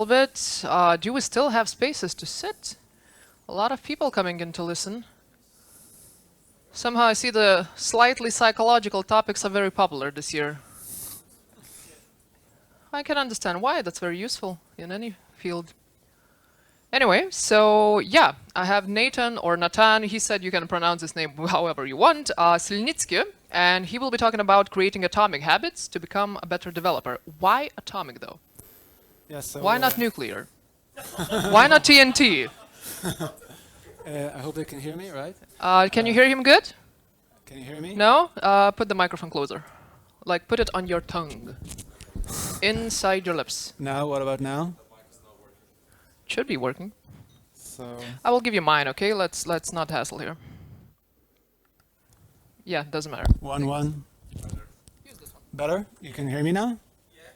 bit. Do we still have spaces to sit? A lot of people coming in to listen. Somehow I see the slightly psychological topics are very popular this year. I can understand why. That's very useful in any field. Anyway, so yeah, I have Natan or Natan. He said you can pronounce his name however you want. Silnitsky, and he will be talking about creating atomic habits to become a better developer. Why atomic though? Yeah, so, Why not nuclear? Why not TNT? I hope they can hear me, right? Can you hear him good? Can you hear me? No? Put the microphone closer. Like, put it on your tongue. Inside your lips. Now, what about now? Should be working. So, I will give you mine, okay? Let's not hassle here. Yeah, doesn't matter. 1-1. Better? You can hear me now? Yeah.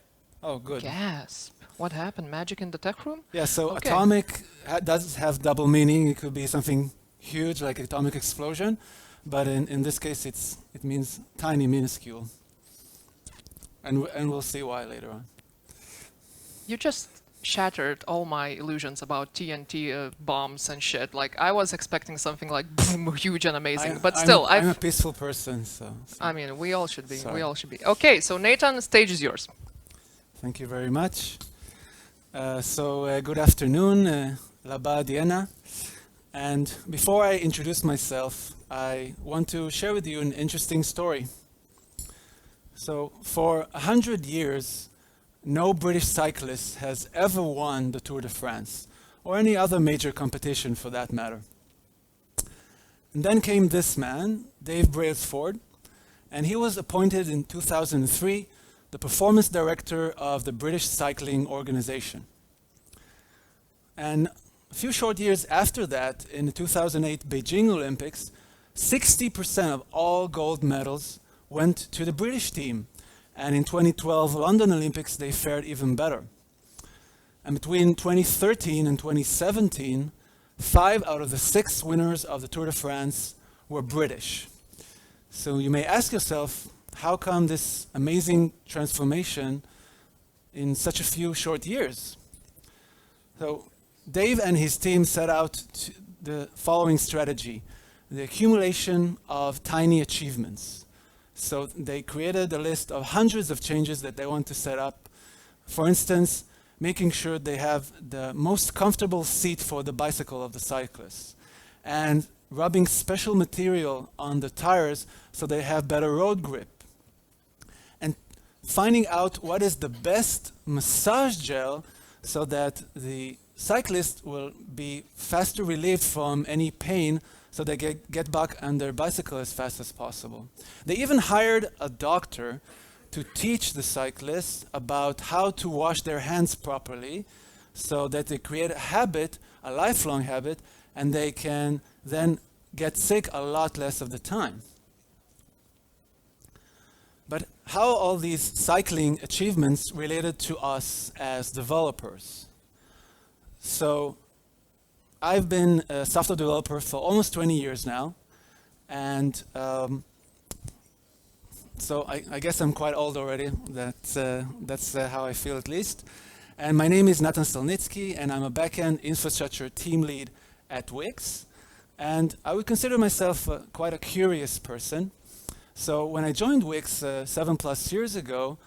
Oh, good. Gasp. What happened? Magic in the tech room? Yeah, so Okay. atomic does have double meaning. It could be something huge, like atomic explosion, but in this case, it means tiny, minuscule. And we'll see why later on. You just shattered all my illusions about TNT bombs and shit. Like, I was expecting something like boom, huge and amazing, but still, I'm a peaceful person, so. I mean, we all should be. Sorry. We all should be. Okay, so Nathan, the stage is yours. Thank you very much. Good afternoon, Laba Diana. And before I introduce myself, I want to share with you an interesting story. So for 100 years, no British cyclist has ever won the Tour de France, or any other major competition for that matter. And then came this man, Dave Brailsford, and he was appointed in 2003 the performance director of the British Cycling Organization. And a few short years after that, in the 2008 Beijing Olympics, 60% of all gold medals went to the British team. And in 2012 London Olympics, they fared even better. And between 2013 and 2017, 5 out of the 6 winners of the Tour de France were British. So you may ask yourself, how come this amazing transformation in such a few short years? So Dave and his team set out the following strategy: the accumulation of tiny achievements. So they created a list of hundreds of changes that they want to set up. For instance, making sure they have the most comfortable seat for the bicycle of the cyclists, and rubbing special material on the tires so they have better road grip, and finding out what is the best massage gel so that the cyclist will be faster relieved from any pain, so they get back on their bicycle as fast as possible. They even hired a doctor to teach the cyclists about how to wash their hands properly, so that they create a habit, a lifelong habit, and they can then get sick a lot less of the time. But how all these cycling achievements related to us as developers? So I've been a software developer for almost 20 years now, and so I guess I'm quite old already. That's how I feel, at least. And my name is Natan Silnitsky, and I'm a backend infrastructure team lead at Wix. And I would consider myself quite a curious person. So when I joined Wix 7+ years ago,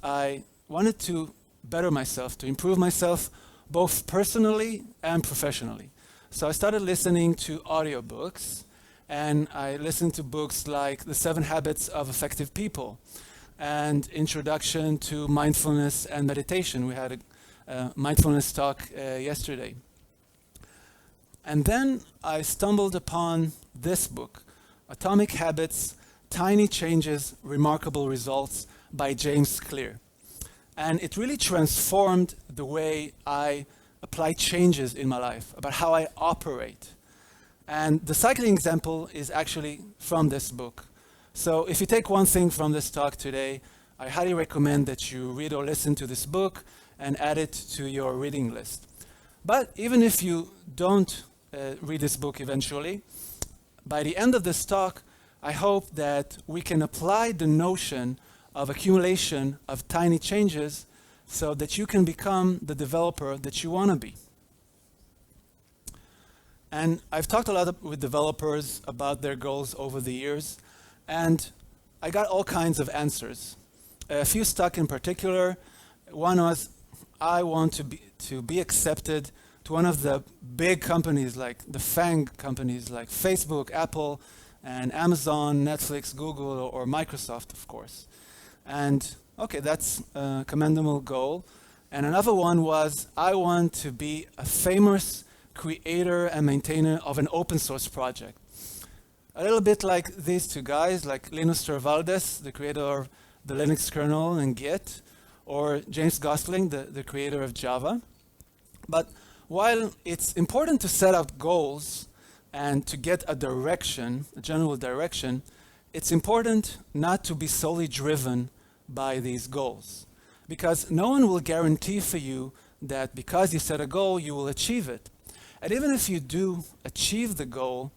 I wanted to better myself, to improve myself, both personally and professionally. So I started listening to audiobooks, and I listened to books like The 7 Habits of Effective People and Introduction to Mindfulness and Meditation. We had a mindfulness talk yesterday. And then I stumbled upon this book, Atomic Habits, Tiny Changes, Remarkable Results by James Clear. And it really transformed the way I apply changes in my life, about how I operate. And the cycling example is actually from this book. So if you take one thing from this talk today, I highly recommend that you read or listen to this book and add it to your reading list. But even if you don't read this book eventually, by the end of this talk, I hope that we can apply the notion of accumulation of tiny changes so that you can become the developer that you want to be. And I've talked a lot with developers about their goals over the years, and I got all kinds of answers. A few stuck in particular. One was, I want to be accepted to one of the big companies, like the FANG companies like Facebook, Apple, and Amazon, Netflix, Google, or Microsoft, of course. And okay, that's a commendable goal. And another one was, I want to be a famous creator and maintainer of an open source project. A little bit like these two guys, like Linus Torvalds, the creator of the Linux kernel and Git, or James Gosling, the creator of Java. But while it's important to set up goals and to get a direction, a general direction, it's important not to be solely driven by these goals. Because no one will guarantee for you that because you set a goal, you will achieve it. And even if you do achieve the goal,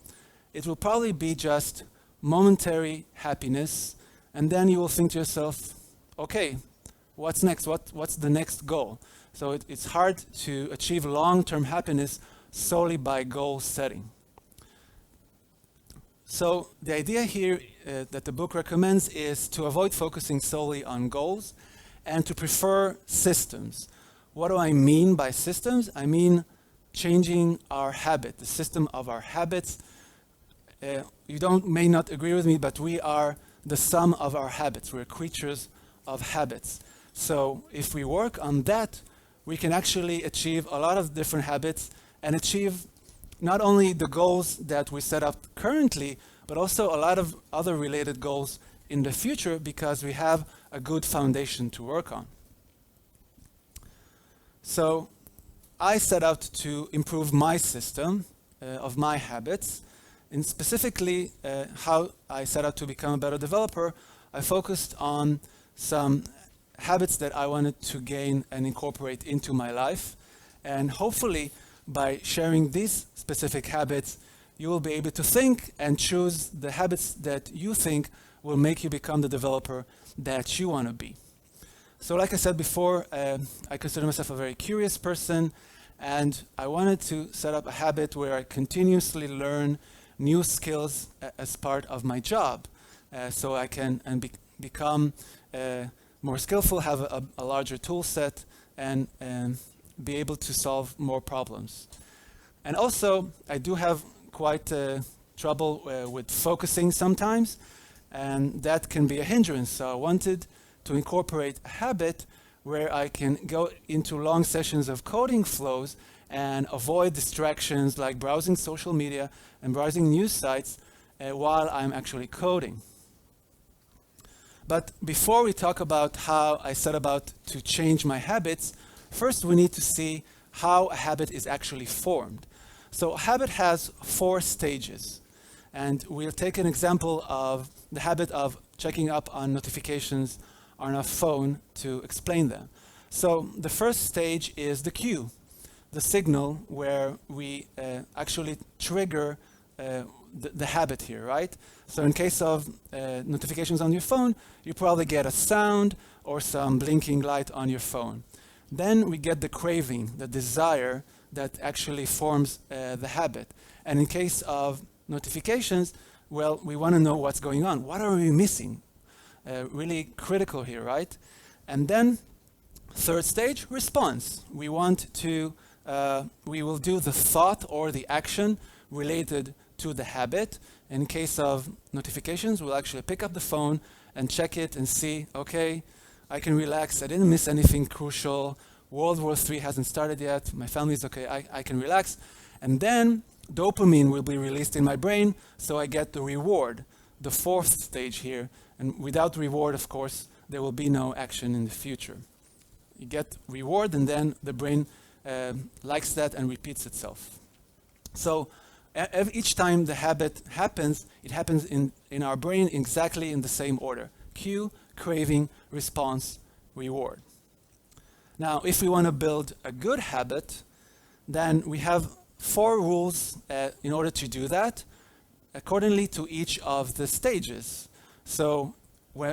it will probably be just momentary happiness, and then you will think to yourself, okay, what's next? What's the next goal? So it's hard to achieve long-term happiness solely by goal setting. So the idea here that the book recommends is to avoid focusing solely on goals and to prefer systems. What do I mean by systems? I mean changing our habit, the system of our habits. You may not agree with me, but we are the sum of our habits. We're creatures of habits. So if we work on that, we can actually achieve a lot of different habits and achieve not only the goals that we set up currently, but also a lot of other related goals in the future because we have a good foundation to work on. So I set out to improve my system of my habits, and specifically how I set out to become a better developer. I focused on some habits that I wanted to gain and incorporate into my life, and hopefully by sharing these specific habits, you will be able to think and choose the habits that you think will make you become the developer that you want to be. So like I said before, I consider myself a very curious person, and I wanted to set up a habit where I continuously learn new skills as part of my job, so I can become more skillful, have a larger tool set, and be able to solve more problems. And also, I do have quite trouble with focusing sometimes, and that can be a hindrance. So I wanted to incorporate a habit where I can go into long sessions of coding flows and avoid distractions like browsing social media and browsing news sites while I'm actually coding. But before we talk about how I set about to change my habits, first we need to see how a habit is actually formed. So a habit has 4 stages, and we'll take an example of the habit of checking up on notifications on our phone to explain them. So the first stage is the cue, the signal where we actually trigger the habit here, right? So in case of notifications on your phone, you probably get a sound or some blinking light on your phone. Then we get the craving, the desire that actually forms the habit. And in case of notifications, well, we want to know what's going on. What are we missing? Really critical here, right? And then third stage, response. We want to, we will do the thought or the action related to the habit. In case of notifications, we'll actually pick up the phone and check it and see, okay, I can relax, I didn't miss anything crucial, World War III hasn't started yet, my family's okay, I can relax. And then dopamine will be released in my brain, so I get the reward, the fourth stage here. And without reward, of course, there will be no action in the future. You get reward, and then the brain likes that and repeats itself. So each time the habit happens, it happens in our brain exactly in the same order. Cue, craving, response, reward. Now, if we want to build a good habit, then we have 4 rules in order to do that, accordingly to each of the stages. So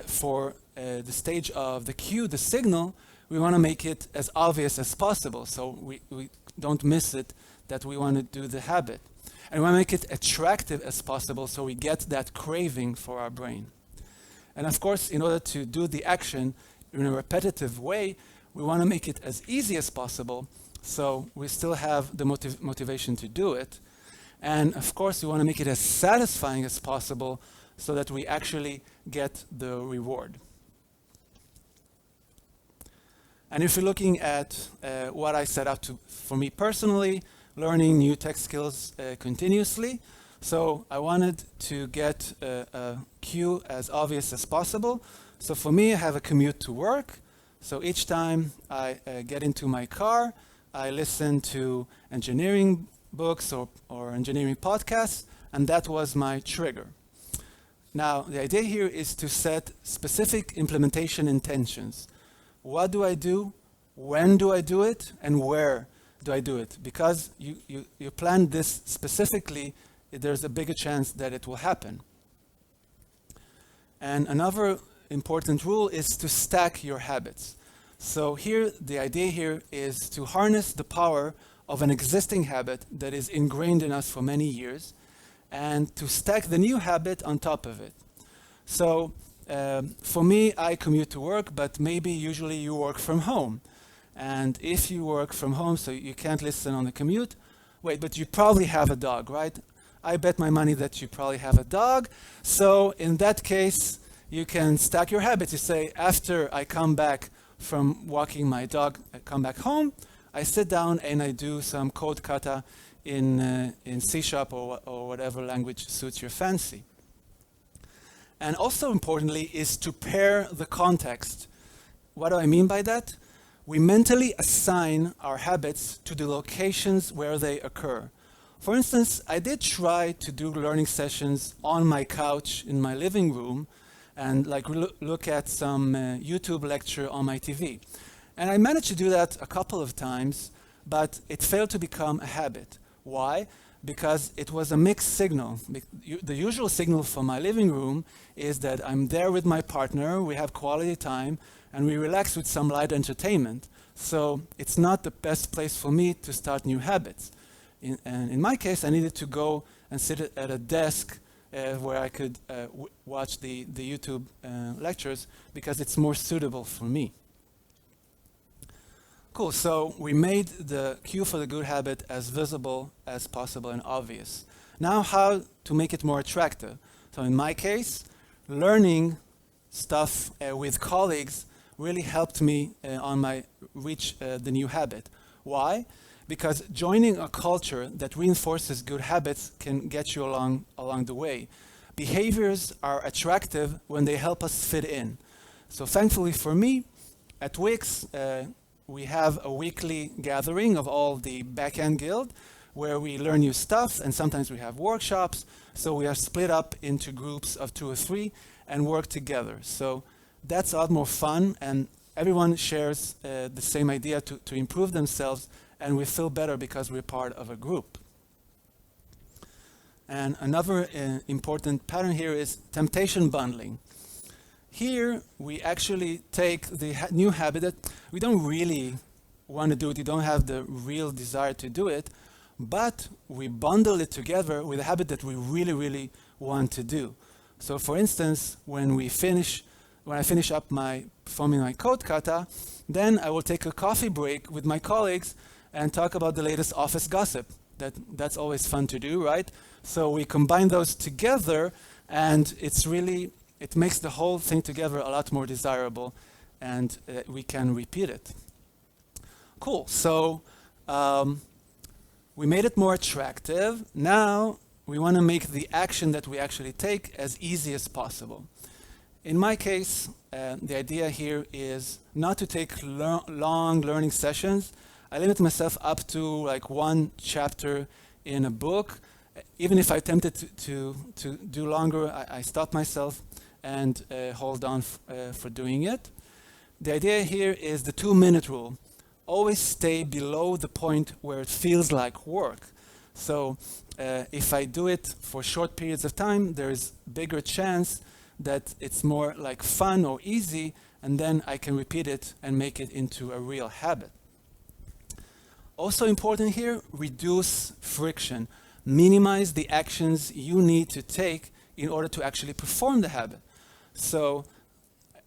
for the stage of the cue, the signal, we want to make it as obvious as possible so we don't miss it that we want to do the habit. And we want to make it attractive as possible so we get that craving for our brain. And of course, in order to do the action in a repetitive way, we want to make it as easy as possible so we still have the motivation to do it. And of course, we want to make it as satisfying as possible so that we actually get the reward. And if you're looking at what I set out to, for me personally, learning new tech skills continuously. So I wanted to get a cue as obvious as possible. So for me, I have a commute to work. So each time I get into my car, I listen to engineering books or engineering podcasts, and that was my trigger. Now, the idea here is to set specific implementation intentions. What do I do? When do I do it? And where do I do it? Because you plan this specifically, there's a bigger chance that it will happen. And another important rule is to stack your habits. So here, the idea here is to harness the power of an existing habit that is ingrained in us for many years and to stack the new habit on top of it. So for me, I commute to work, but maybe usually you work from home. And if you work from home, so you can't listen on the commute, wait, but you probably have a dog, right? I bet my money that you probably have a dog. So in that case, you can stack your habits. You say, after I come back from walking my dog, I come back home, I sit down and I do some code kata in C# or whatever language suits your fancy. And also importantly is to pair the context. What do I mean by that? We mentally assign our habits to the locations where they occur. For instance, I did try to do learning sessions on my couch in my living room and like look at some YouTube lecture on my TV. And I managed to do that a couple of times, but it failed to become a habit. Why? Because it was a mixed signal. The usual signal for my living room is that I'm there with my partner, we have quality time, and we relax with some light entertainment. So it's not the best place for me to start new habits. And in my case, I needed to go and sit at a desk where I could watch the YouTube lectures because it's more suitable for me. Cool, so we made the cue for the good habit as visible as possible and obvious. Now how to make it more attractive? So in my case, learning stuff with colleagues really helped me on my reach the new habit. Why? Because joining a culture that reinforces good habits can get you along the way. Behaviors are attractive when they help us fit in. So thankfully for me, at Wix, we have a weekly gathering of all the backend guild where we learn new stuff, and sometimes we have workshops. So we are split up into groups of 2 or 3 and work together. So that's a lot more fun, and everyone shares the same idea to improve themselves, and we feel better because we're part of a group. And another important pattern here is temptation bundling. Here, we actually take the new habit that we don't really want to do it, we don't have the real desire to do it, but we bundle it together with a habit that we really, really want to do. So for instance, when I finish up performing my code kata, then I will take a coffee break with my colleagues and talk about the latest office gossip. That's always fun to do, right? So we combine those together, and it makes the whole thing together a lot more desirable, and we can repeat it. Cool, so we made it more attractive. Now we want to make the action that we actually take as easy as possible. In my case, the idea here is not to take long learning sessions. I limit myself up to like 1 chapter in a book. Even if I attempted to do longer, I stop myself and hold on for doing it. The idea here is the 2-minute rule. Always stay below the point where it feels like work. So if I do it for short periods of time, there is bigger chance that it's more like fun or easy, and then I can repeat it and make it into a real habit. Also important here, reduce friction. Minimize the actions you need to take in order to actually perform the habit. So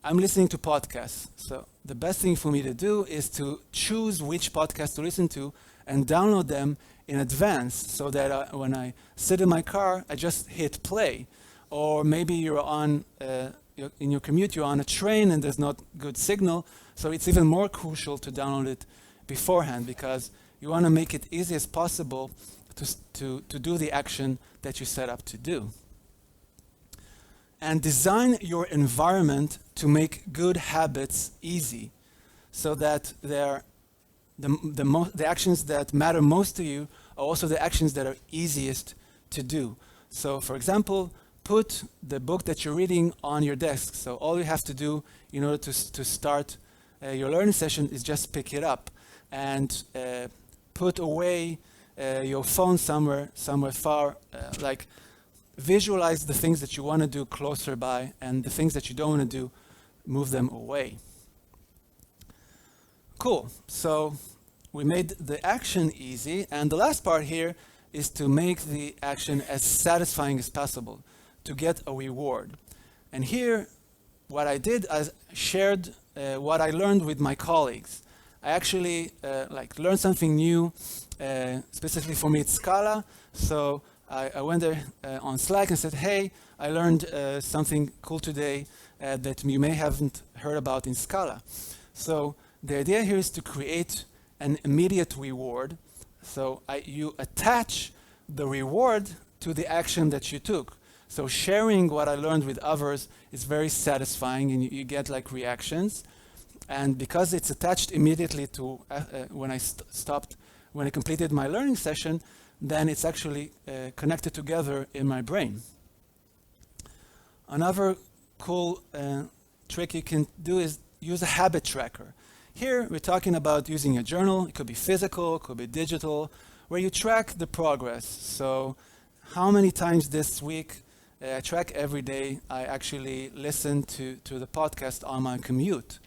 I'm listening to podcasts. So the best thing for me to do is to choose which podcast to listen to and download them in advance so that when I sit in my car, I just hit play. Or maybe you're on, in your commute, you're on a train and there's not good signal. So it's even more crucial to download it beforehand because you want to make it easy as possible to do the action that you set up to do. And design your environment to make good habits easy so that the actions that matter most to you are also the actions that are easiest to do. So for example, put the book that you're reading on your desk. So all you have to do in order to start your learning session is just pick it up and put away your phone somewhere far, like visualize the things that you want to do closer by, and the things that you don't want to do, move them away. Cool. So we made the action easy, and the last part here is to make the action as satisfying as possible, to get a reward. And here, what I did is shared what I learned with my colleagues. I actually learned something new. Specifically for me, it's Scala. So I went there on Slack and said, hey, I learned something cool today that you may haven't heard about in Scala. So the idea here is to create an immediate reward. So you attach the reward to the action that you took. So sharing what I learned with others is very satisfying, and you get like reactions. And because it's attached immediately to when I completed my learning session, then it's actually connected together in my brain. Another cool trick you can do is use a habit tracker. Here we're talking about using a journal. It could be physical, it could be digital, where you track the progress. So how many times this week, I track every day, I actually listen to the podcast on my commute.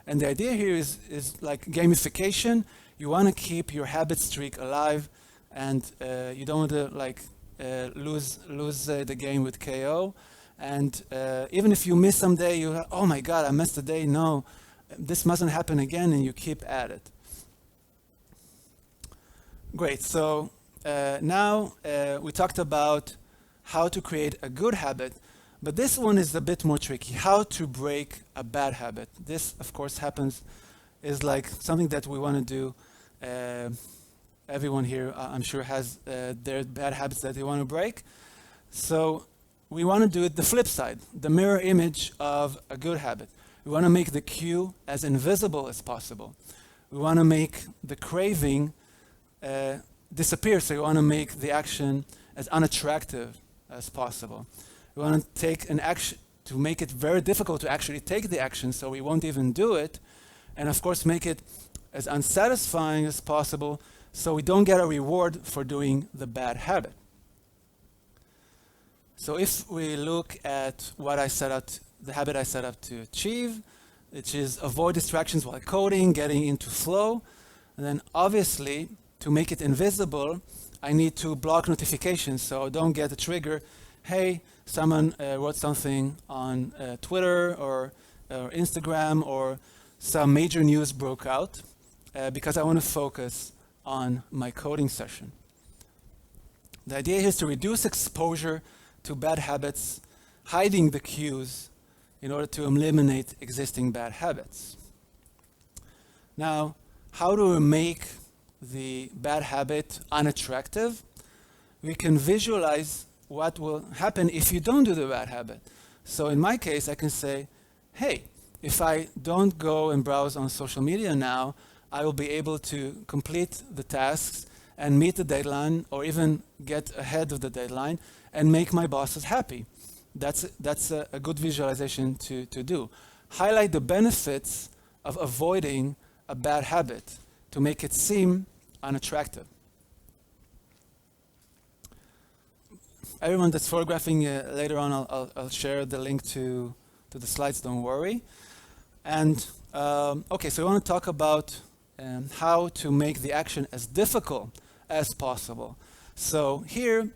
And the idea here is like gamification. You want to keep your habit streak alive, and you don't want to lose the game with KO. And even if you miss some day, you oh my God, I missed a day. No, this mustn't happen again, and you keep at it. Great. So now we talked about how to create a good habit. But this one is a bit more tricky, how to break a bad habit. This, of course, is like something that we want to do. Everyone here, I'm sure, has their bad habits that they want to break. So we want to do it the flip side, the mirror image of a good habit. We want to make the cue as invisible as possible. We want to make the craving disappear, so we want to make the action as unattractive as possible. We want to take an action to make it very difficult to actually take the action, so we won't even do it. And of course, make it as unsatisfying as possible, so we don't get a reward for doing the bad habit. So if we look at what I set out, the habit I set up to achieve, which is avoid distractions while coding, getting into flow, and then obviously, to make it invisible, I need to block notifications, so don't get a trigger. Hey, someone wrote something on Twitter or Instagram, or some major news broke out, because I want to focus on my coding session. The idea is to reduce exposure to bad habits, hiding the cues in order to eliminate existing bad habits. Now, how do we make the bad habit unattractive? We can visualize what will happen if you don't do the bad habit. So in my case, I can say, hey, if I don't go and browse on social media now, I will be able to complete the tasks and meet the deadline, or even get ahead of the deadline and make my bosses happy. That's a good visualization to do. Highlight the benefits of avoiding a bad habit to make it seem unattractive. everyone that's photographing, later on I'll share the link to the slides, don't worry. And okay, so we want to talk about how to make the action as difficult as possible. So here,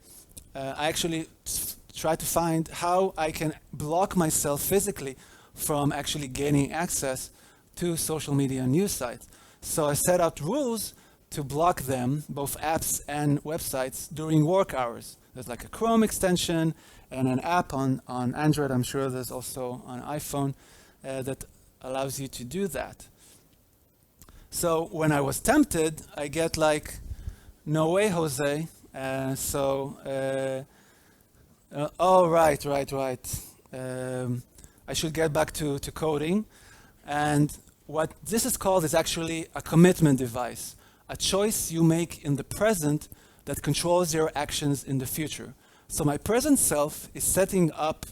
I actually try to find how I can block myself physically from actually gaining access to social media news sites. So I set out rules to block them, both apps and websites, during work hours. There's like a Chrome extension and an app on Android. I'm sure there's also on iPhone that allows you to do that. So when I was tempted, I get like, no way, Jose. Oh, right. I should get back to coding. And what this is called is actually a commitment device, a choice you make in the present that controls your actions in the future. So my present self is setting up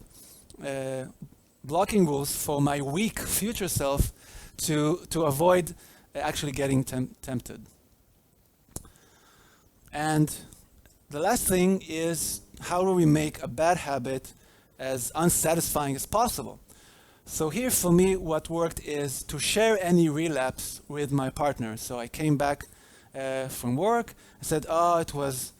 blocking rules for my weak future self to avoid actually getting tempted. And the last thing is, how do we make a bad habit as unsatisfying as possible? So here for me, what worked is to share any relapse with my partner. So I came back from work. I said, oh, it was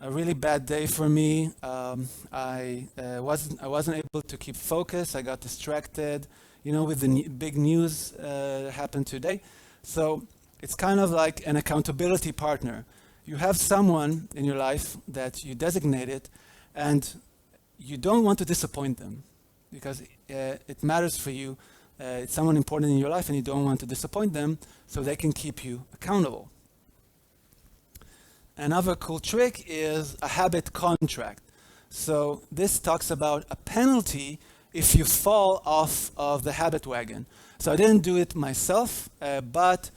a really bad day for me. I wasn't able to keep focus. I got distracted, you know, with the big news that happened today. So it's kind of like an accountability partner. You have someone in your life that you designated, and you don't want to disappoint them because it matters for you. It's someone important in your life, and you don't want to disappoint them, so they can keep you accountable. Another cool trick is a habit contract. So this talks about a penalty if you fall off of the habit wagon. So I didn't do it myself, but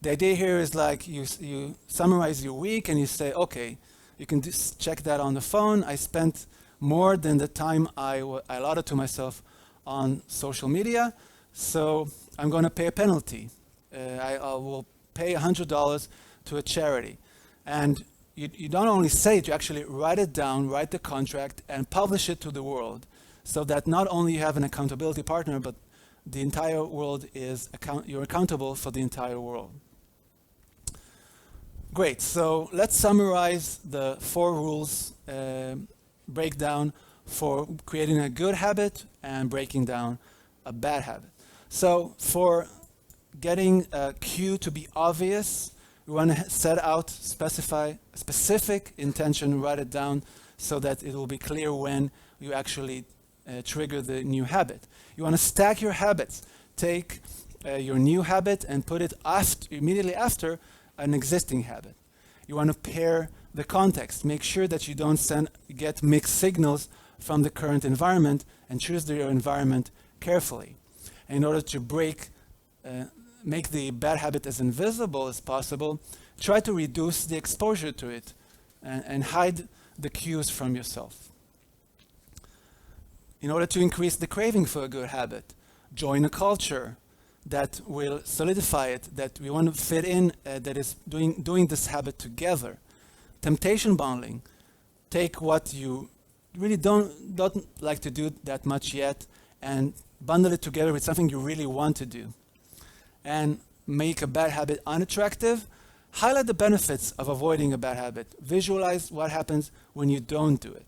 the idea here is like you summarize your week and you say, okay, you can just check that on the phone. I spent more than the time I allotted to myself on social media, so I'm going to pay a penalty. I will pay $100 to a charity. And you don't only say it, you actually write it down, write the contract, and publish it to the world, so that not only you have an accountability partner, but the entire world is you're accountable for the entire world. Great, so let's summarize the 4 rules breakdown for creating a good habit and breaking down a bad habit. So for getting a cue to be obvious, we want to set out, specify a specific intention, write it down so that it will be clear when you actually trigger the new habit. You want to stack your habits. Take your new habit and put it immediately after an existing habit. You want to pair the context. Make sure that you don't get mixed signals from the current environment, and choose your environment carefully. And in order to make the bad habit as invisible as possible, try to reduce the exposure to it and hide the cues from yourself. In order to increase the craving for a good habit, join a culture that will solidify it, that we want to fit in, that is doing this habit together. Temptation bundling. Take what you really don't like to do that much yet and bundle it together with something you really want to do. And make a bad habit unattractive. Highlight the benefits of avoiding a bad habit. Visualize what happens when you don't do it.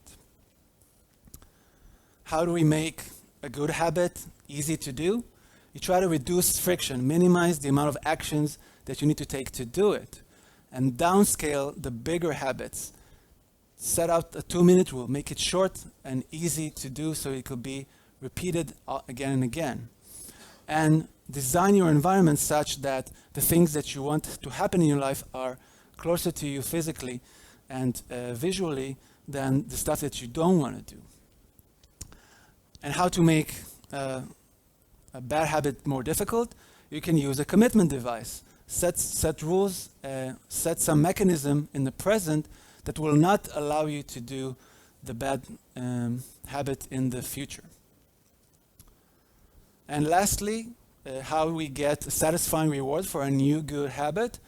How do we make a good habit easy to do? You try to reduce friction, minimize the amount of actions that you need to take to do it, and downscale the bigger habits. Set out a 2-minute rule, make it short and easy to do so it could be repeated again and again. And design your environment such that the things that you want to happen in your life are closer to you physically and visually than the stuff that you don't want to do. And how to make a bad habit more difficult? You can use a commitment device. Set rules, set some mechanism in the present that will not allow you to do the bad habit in the future. And lastly, how we get a satisfying reward for a new good habit.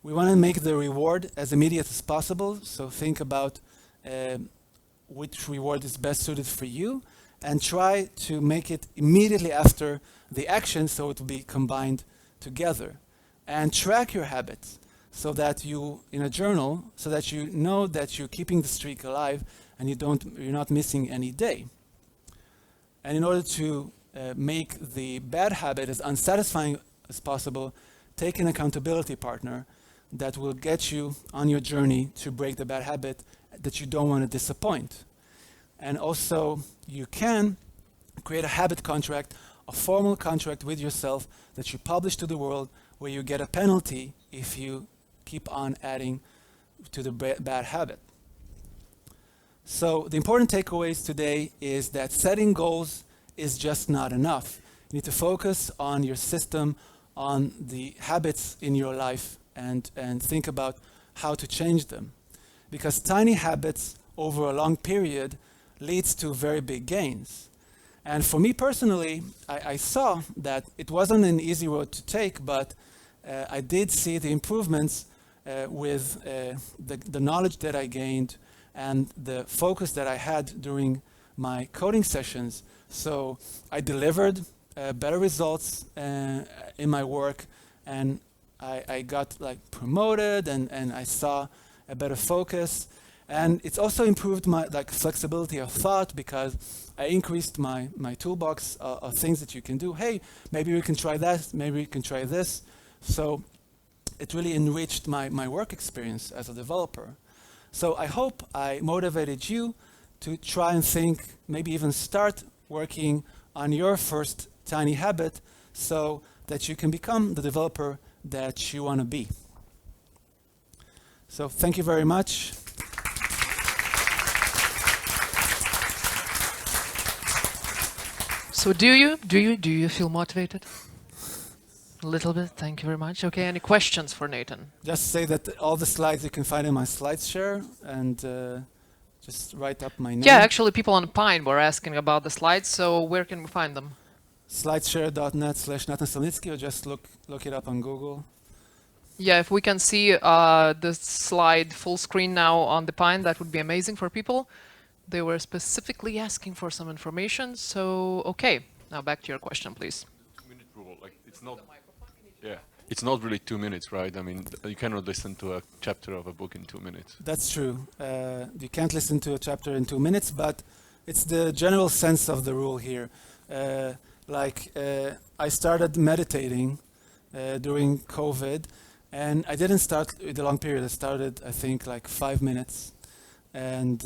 We want to make the reward as immediate as possible. So think about which reward is best suited for you, and try to make it immediately after the action so it will be combined together. And track your habits so that you, in a journal, so that you know that you're keeping the streak alive and you're not missing any day. And in order to make the bad habit as unsatisfying as possible, take an accountability partner that will get you on your journey to break the bad habit that you don't want to disappoint. And also, you can create a habit contract, a formal contract with yourself that you publish to the world, where you get a penalty if you keep on adding to the bad habit. So the important takeaways today is that setting goals is just not enough. You need to focus on your system, on the habits in your life, and think about how to change them. Because tiny habits over a long period leads to very big gains. And for me personally, I saw that it wasn't an easy road to take, but I did see the improvements with the knowledge that I gained and the focus that I had during my coding sessions. So I delivered better results in my work, and I got like promoted, and I saw a better focus. And it's also improved my flexibility of thought, because I increased my toolbox of things that you can do. Hey, maybe we can try that, maybe we can try this. So it really enriched my work experience as a developer. So I hope I motivated you to try and think, maybe even start working on your first tiny habit so that you can become the developer that you want to be. So thank you very much. So do you feel motivated? A little bit, thank you very much. Okay, any questions for Natan? Just say that all the slides you can find in my slide share, and just write up my name. Yeah, actually people on Pine were asking about the slides, so where can we find them? Slideshare.net/Natan Silnitsky, or just look it up on Google. Yeah, if we can see the slide full screen now on the Pine, that would be amazing for people. They were specifically asking for some information, so okay. Now back to your question, please. 2-minute rule, like it's not. Yeah, it's not really 2 minutes, right? I mean, you cannot listen to a chapter of a book in 2 minutes. That's true. You can't listen to a chapter in 2 minutes, but it's the general sense of the rule here. I started meditating during COVID, and I didn't start with a long period. I started, I think, like 5 minutes, and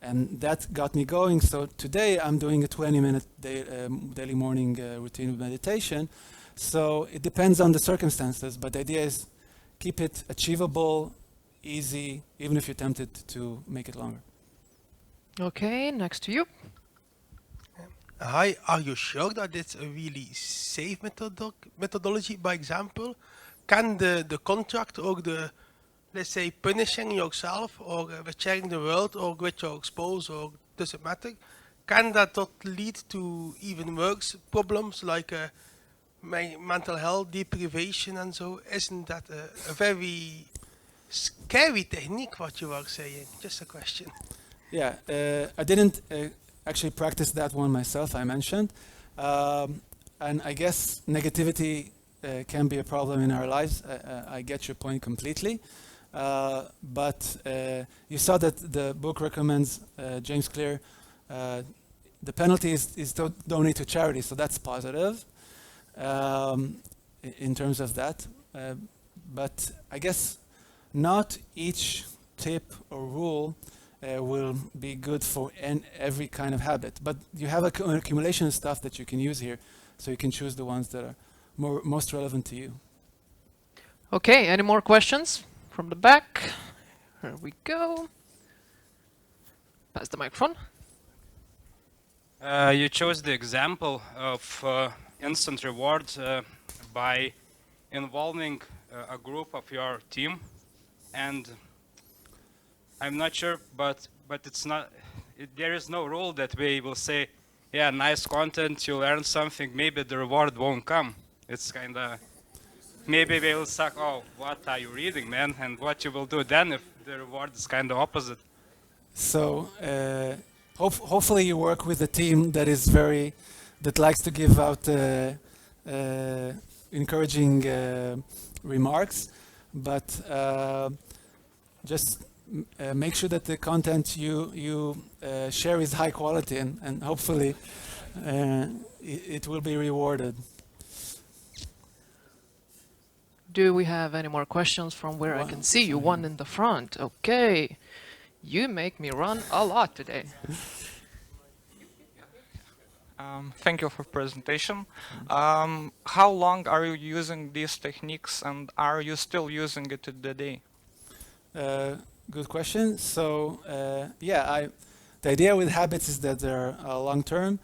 that got me going. So today I'm doing a 20-minute daily morning routine of meditation. So it depends on the circumstances, but the idea is keep it achievable, easy, even if you're tempted to make it longer. Okay, next to you. Hi, are you sure that it's a really safe methodology? By example, can the contract or the, let's say, punishing yourself or with sharing the world or with your spouse, or does it matter? Can that not lead to even worse problems like mental health, deprivation and so? Isn't that a very scary technique, what you are saying? Just a question. Yeah, I didn't actually practice that one myself, I mentioned. And I guess negativity can be a problem in our lives. I get your point completely. But you saw that the book recommends, James Clear, the penalty is to donate to charity, so that's positive in terms of that. But I guess not each tip or rule will be good for every kind of habit. But you have an accumulation of stuff that you can use here, so you can choose the ones that are most relevant to you. Okay, any more questions from the back? Here we go. Pass the microphone. You chose the example of instant reward by involving a group of your team, and I'm not sure, but it's not. There is no rule that we will say, yeah, nice content, you learn something, maybe the reward won't come. It's kind of, maybe they will say, oh, what are you reading, man? And what you will do then if the reward is kind of opposite? So hopefully you work with a team that is that likes to give out encouraging remarks, but just make sure that the content you share is high quality, and hopefully it will be rewarded. Do we have any more questions from where I can see you? One in the front. Okay. You make me run a lot today. Thank you for presentation. How long are you using these techniques, and are you still using it today? Good question. So yeah, the idea with habits is that they're long term.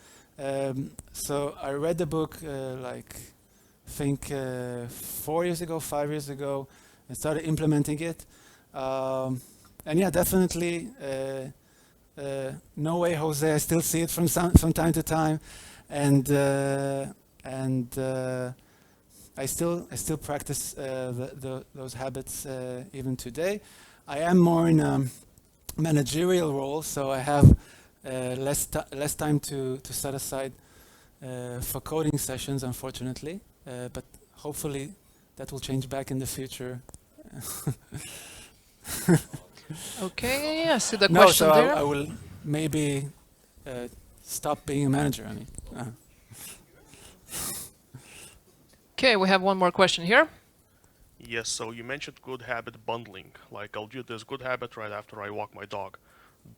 So I read the book like I think 4 years ago, 5 years ago, and started implementing it. And yeah, definitely. No way, Jose. I still see it from time to time, and I still practice those habits even today. I am more in a managerial role, so I have less time to set aside for coding sessions, unfortunately. But hopefully that will change back in the future. Okay, I see the No, question so there. I will maybe stop being a manager. I mean, Okay, we have one more question here. Yes, so you mentioned good habit bundling. Like, I'll do this good habit right after I walk my dog.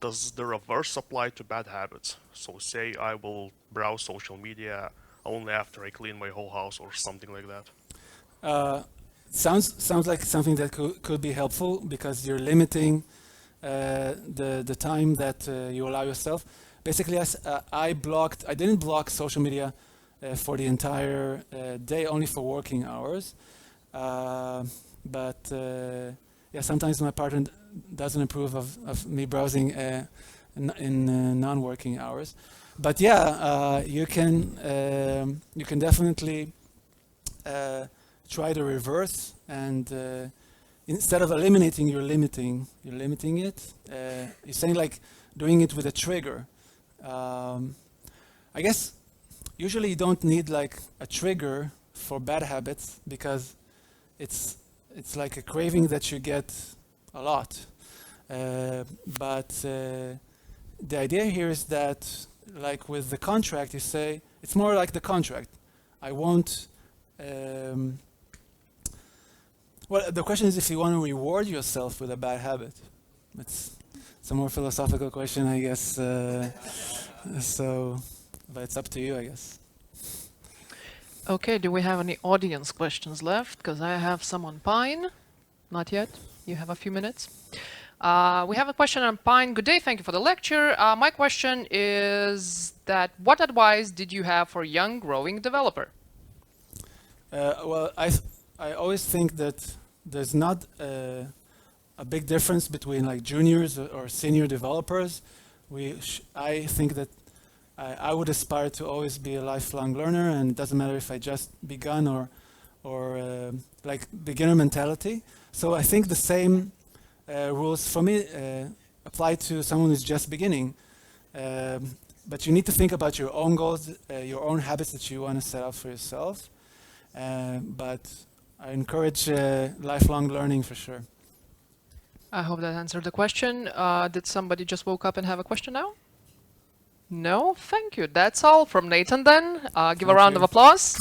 Does the reverse apply to bad habits? So say I will browse social media only after I clean my whole house or something like that. sounds like something that could be helpful, because you're limiting the time that you allow yourself. Basically, I didn't block social media for the entire day, only for working hours. But yeah, sometimes my partner doesn't approve of me browsing in non-working hours. But yeah, you can definitely try the reverse, and instead of eliminating, you're limiting it. You're saying like doing it with a trigger. I guess usually you don't need like a trigger for bad habits, because it's like a craving that you get a lot. But the idea here is that, like with the contract, you say it's more like the contract. I won't. Well, the question is if you want to reward yourself with a bad habit. It's a more philosophical question, I guess. So, but it's up to you, I guess. Okay, do we have any audience questions left? Because I have some on Pine. Not yet. You have a few minutes. We have a question on Pine. Good day, thank you for the lecture. My question is that what advice did you have for a young growing developer? Well, I always think that there's not a big difference between like juniors or senior developers. I think that I would aspire to always be a lifelong learner, and it doesn't matter if I just begun or like beginner mentality. So I think the same rules for me apply to someone who's just beginning. But you need to think about your own goals, your own habits that you want to set up for yourself. But I encourage lifelong learning for sure. I hope that answered the question. Did somebody just woke up and have a question now? No? Thank you. That's all from Natan then. Give a round of applause.